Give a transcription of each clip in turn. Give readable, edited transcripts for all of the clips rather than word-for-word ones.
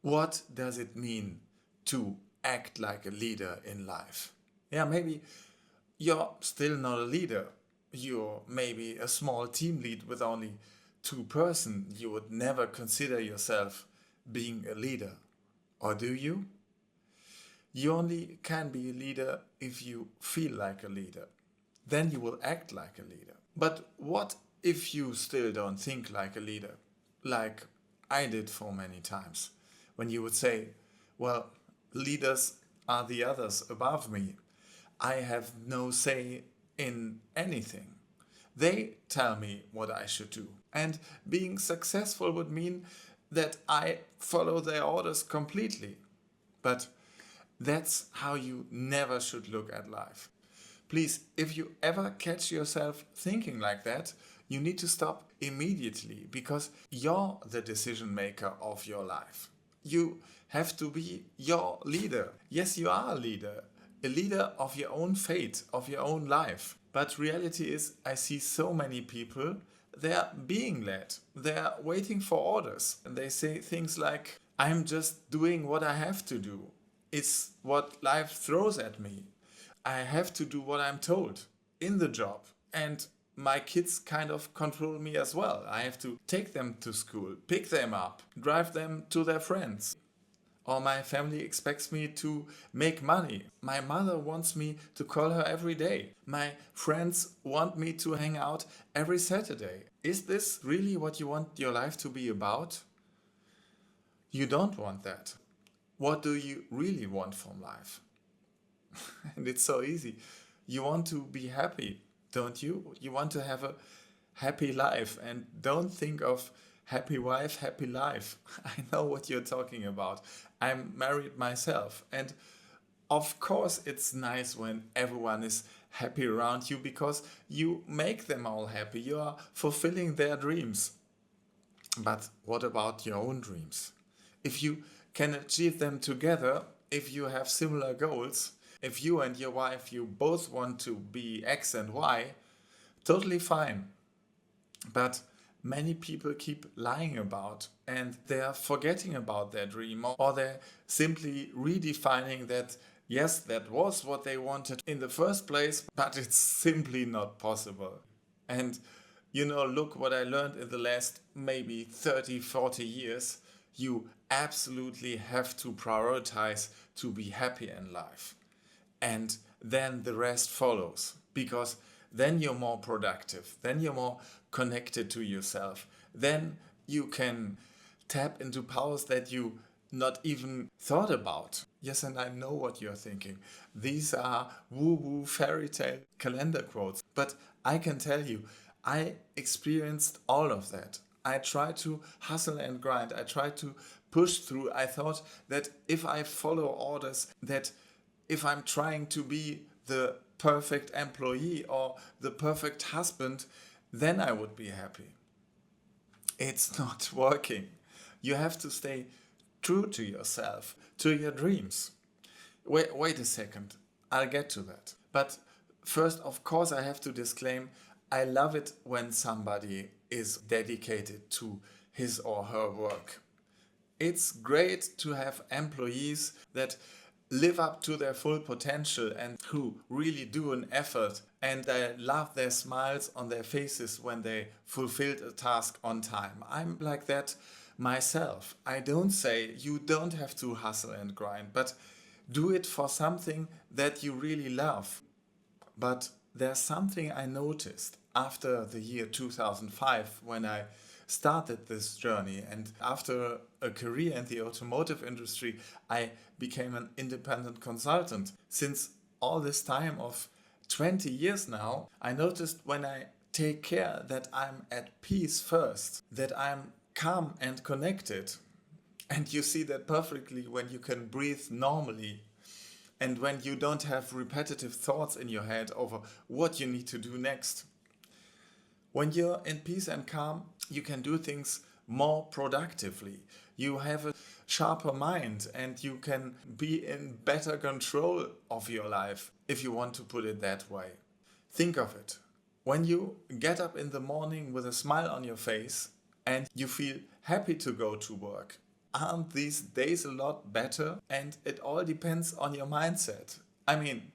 What does it mean to act like a leader in life? Yeah, maybe you're still not a leader. You're maybe a small team lead with only 2 persons. You would never consider yourself being a leader. Or do you? You only can be a leader if you feel like a leader. Then you will act like a leader. But what if you still don't think like a leader? Like I did for many times. When you would say, well, leaders are the others above me. I have no say in anything. They tell me what I should do. And being successful would mean that I follow their orders completely. But that's how you never should look at life. Please, if you ever catch yourself thinking like that, you need to stop immediately because you're the decision maker of your life. You have to be your leader. Yes, you are a leader of your own fate, of your own life. But reality is, I see so many people, they're being led. They're waiting for orders. And they say things like, I'm just doing what I have to do. It's what life throws at me. I have to do what I'm told in the job. And my kids kind of control me as well. I have to take them to school, pick them up, drive them to their friends. Or my family expects me to make money. My mother wants me to call her every day. My friends want me to hang out every Saturday. Is this really what you want your life to be about? You don't want that. What do you really want from life? And it's so easy. You want to be happy, don't you? You want to have a happy life, and don't think of happy wife, happy life. I know what you're talking about. I'm married myself, and of course it's nice when everyone is happy around you because you make them all happy. You are fulfilling their dreams. But what about your own dreams? If you can achieve them together, if you have similar goals, if you and your wife, you both want to be X and Y, totally fine. But many people keep lying about and they are forgetting about their dream, or they're simply redefining that, yes, that was what they wanted in the first place, but it's simply not possible. And look what I learned in the last maybe 30, 40 years. You absolutely have to prioritize to be happy in life. And then the rest follows, because then you're more productive, then you're more connected to yourself, then you can tap into powers that you not even thought about. Yes, and I know what you're thinking. These are woo-woo fairy tale calendar quotes, but I can tell you, I experienced all of that. I tried to hustle and grind. I tried to push through. I thought that if I follow orders, that if I'm trying to be the perfect employee or the perfect husband, then I would be happy. It's not working. You have to stay true to yourself, to your dreams. Wait a second. I'll get to that. But first, of course, I have to disclaim, I love it when somebody is dedicated to his or her work. It's great to have employees that live up to their full potential and who really do an effort, and I love their smiles on their faces when they fulfilled a task on time. I'm like that myself. I don't say you don't have to hustle and grind, but do it for something that you really love. But there's something I noticed after the year 2005 when I started this journey, and after a career in the automotive industry, I became an independent consultant. Since all this time of 20 years now, I noticed when I take care that I'm at peace first, that I'm calm and connected. And you see that perfectly when you can breathe normally and when you don't have repetitive thoughts in your head over what you need to do next. When you're in peace and calm, you can do things more productively. You have a sharper mind and you can be in better control of your life, if you want to put it that way. Think of it. When you get up in the morning with a smile on your face and you feel happy to go to work, aren't these days a lot better? And it all depends on your mindset. I mean,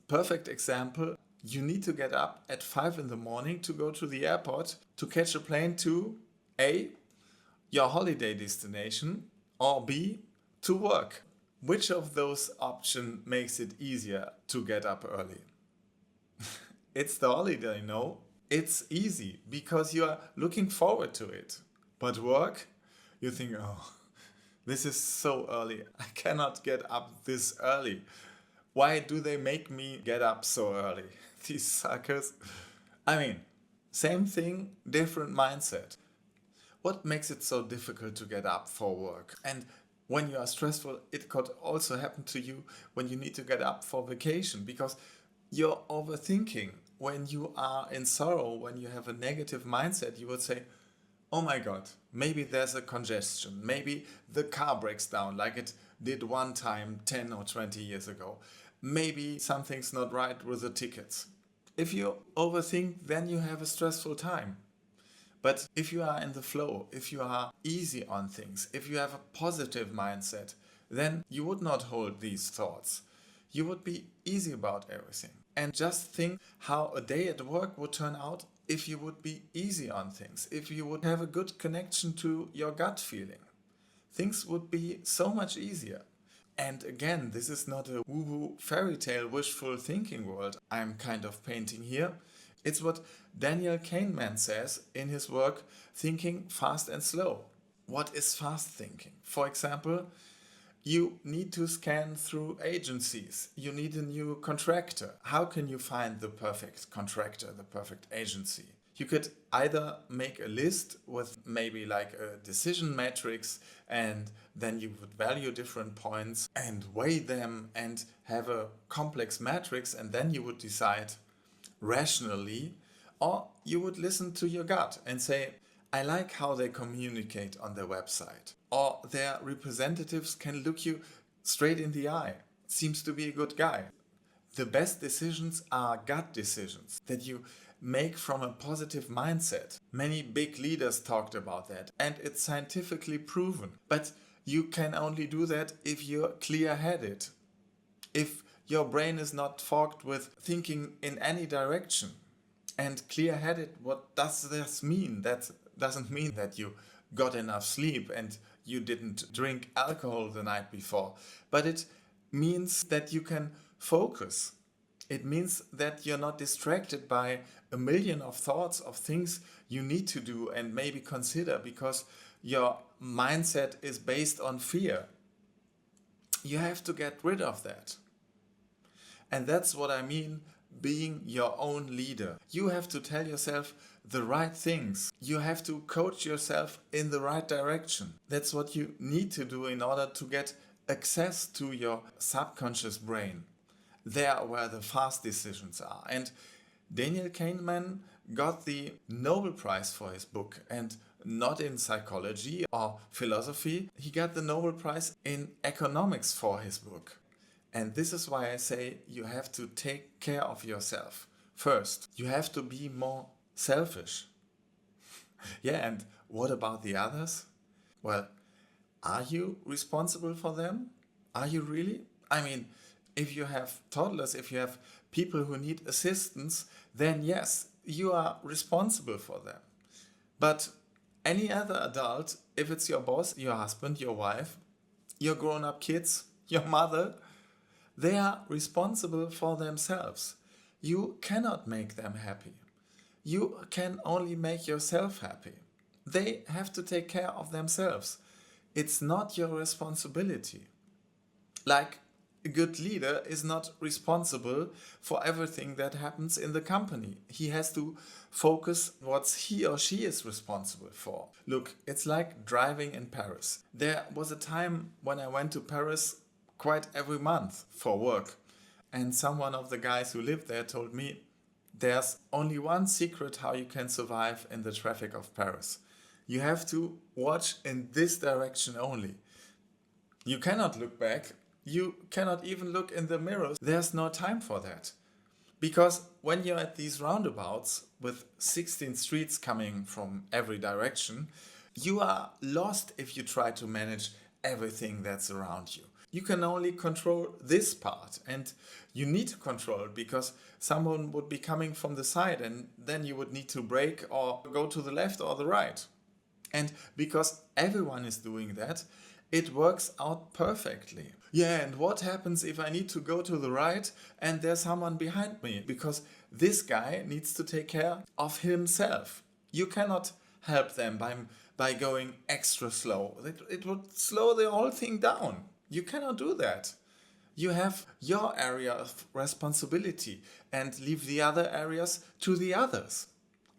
perfect example, you need to get up at 5 in the morning to go to the airport to catch a plane to A, your holiday destination, or B, to work. Which of those options makes it easier to get up early? It's the holiday, no? It's easy because you are looking forward to it. But work, you think, oh, this is so early. I cannot get up this early. Why do they make me get up so early? These suckers. I mean, same thing, different mindset. What makes it so difficult to get up for work? And when you are stressful, it could also happen to you when you need to get up for vacation because you're overthinking. When you are in sorrow, when you have a negative mindset, you would say, oh my God, maybe there's a congestion. Maybe the car breaks down like it did one time 10 or 20 years ago. Maybe something's not right with the tickets. If you overthink, then you have a stressful time. But if you are in the flow, if you are easy on things, if you have a positive mindset, then you would not hold these thoughts. You would be easy about everything. And just think how a day at work would turn out if you would be easy on things, if you would have a good connection to your gut feeling. Things would be so much easier. And again, this is not a woo-woo fairy tale wishful thinking world I'm kind of painting here. It's what Daniel Kahneman says in his work, Thinking Fast and Slow. What is fast thinking? For example, you need to scan through agencies. You need a new contractor. How can you find the perfect contractor, the perfect agency? You could either make a list with maybe like a decision matrix and then you would value different points and weigh them and have a complex matrix and then you would decide rationally, or you would listen to your gut and say, I like how they communicate on their website. Or their representatives can look you straight in the eye. Seems to be a good guy. The best decisions are gut decisions that you make from a positive mindset. Many big leaders talked about that and it's scientifically proven. But you can only do that if you're clear-headed. If your brain is not fogged with thinking in any direction. And clear-headed, what does this mean? That doesn't mean that you got enough sleep and you didn't drink alcohol the night before. But it means that you can focus. It means that you're not distracted by a million of thoughts of things you need to do and maybe consider because your mindset is based on fear. You have to get rid of that. And that's what I mean being your own leader. You have to tell yourself the right things. You have to coach yourself in the right direction. That's what you need to do in order to get access to your subconscious brain. There where the fast decisions are. And Daniel Kahneman got the Nobel Prize for his book, and not in psychology or philosophy. He got the Nobel Prize in economics for his book. And this is why I say you have to take care of yourself. First, you have to be more selfish. Yeah, and what about the others? Well, are you responsible for them? Are you really? I mean, if you have toddlers, if you have people who need assistance, then yes, you are responsible for them. But any other adult, if it's your boss, your husband, your wife, your grown-up kids, your mother, they are responsible for themselves. You cannot make them happy. You can only make yourself happy. They have to take care of themselves. It's not your responsibility. Like a good leader is not responsible for everything that happens in the company. He has to focus what he or she is responsible for. Look, it's like driving in Paris. There was a time when I went to Paris quite every month for work. And someone of the guys who lived there told me, there's only one secret how you can survive in the traffic of Paris. You have to watch in this direction only. You cannot look back. You cannot even look in the mirrors. There's no time for that. Because when you're at these roundabouts with 16 streets coming from every direction, You are lost if you try to manage everything that's around you. You can only control this part, and you need to control it because someone would be coming from the side and then you would need to brake or go to the left or the right. And because everyone is doing that, it works out perfectly. Yeah, and what happens if I need to go to the right and there's someone behind me? Because this guy needs to take care of himself. You cannot help them by going extra slow. It would slow the whole thing down. You cannot do that. You have your area of responsibility and leave the other areas to the others.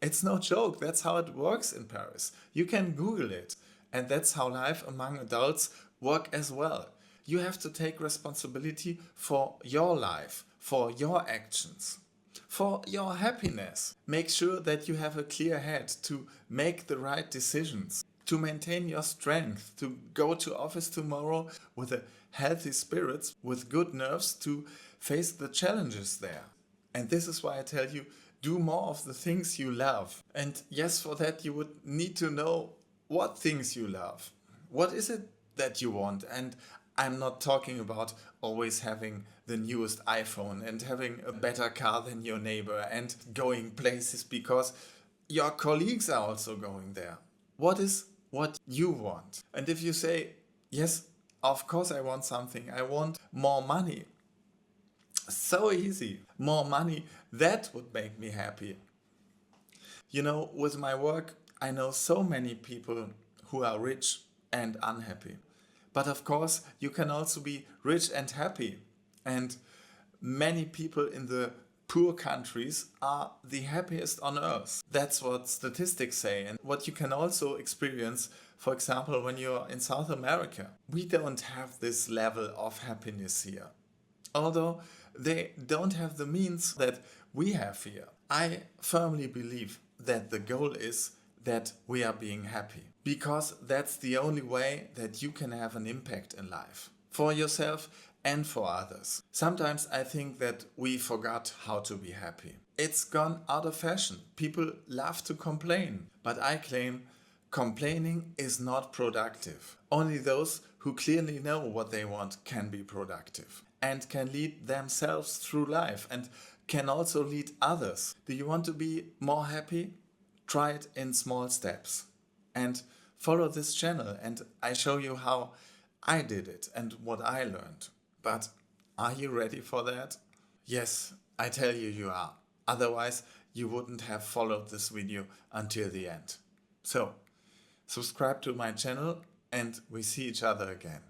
It's no joke. That's how it works in Paris. You can Google it. And that's how life among adults work as well. You have to take responsibility for your life, for your actions, for your happiness. Make sure that you have a clear head to make the right decisions, to maintain your strength, to go to office tomorrow with a healthy spirits, with good nerves to face the challenges there. And this is why I tell you, do more of the things you love. And yes, for that you would need to know what things you love. What is it that you want? And I'm not talking about always having the newest iPhone and having a better car than your neighbor and going places because your colleagues are also going there. What is what you want? And if you say, yes, of course I want something, I want more money. So easy. More money, that would make me happy. You know, with my work, I know so many people who are rich and unhappy. But of course, you can also be rich and happy. And many people in the poor countries are the happiest on earth. That's what statistics say, and what you can also experience, for example, when you're in South America. We don't have this level of happiness here. Although they don't have the means that we have here. I firmly believe that the goal is that we are being happy, because that's the only way that you can have an impact in life for yourself and for others. Sometimes I think that we forgot how to be happy. It's gone out of fashion. People love to complain, but I claim complaining is not productive. Only those who clearly know what they want can be productive and can lead themselves through life and can also lead others. Do you want to be more happy? Try it in small steps and follow this channel, and I show you how I did it and what I learned. But are you ready for that? Yes, I tell you, you are. Otherwise, you wouldn't have followed this video until the end. So, subscribe to my channel and we see each other again.